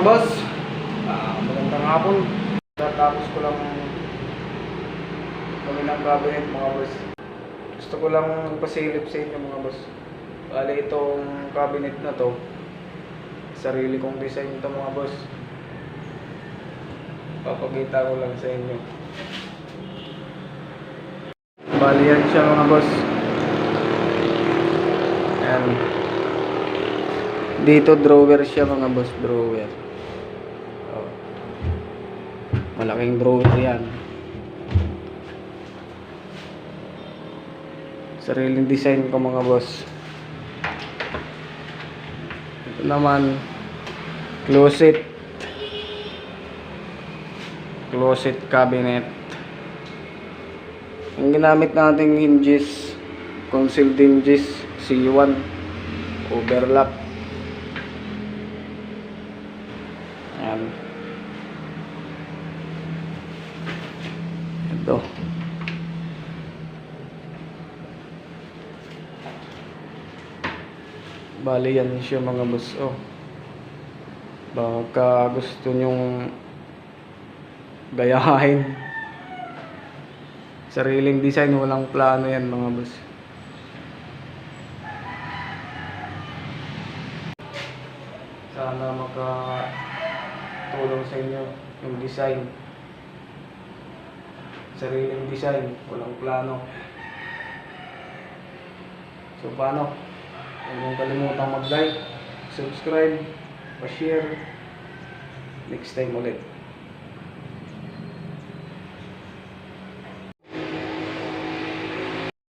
boss, magandang hapon. Tapos ko lang gawin ng cabinet mga boss. Gusto ko lang pasilip sa inyo mga boss. Bale itong cabinet na to, sarili kong design to mga boss. Papakita ko lang sa inyo. Bale yan siya mga boss. Ayan. Dito drawer siya mga boss, drawer. Oh. Malaking drawer yan. Sariling design ko mga boss. Ito naman closet cabinet. Ang ginamit nating hinges, concealed hinges C1 overlock. Ayan. Ito. Bali yan siya mga boss. Oh. Baka gusto nyong gayahin. Sariling design, walang plano yan mga boss. Sana makatulong sa inyo yung design. Sariling design, walang plano. So paano? Huwag mong kalimutang mag-like, subscribe, pa-share. Next time ulit.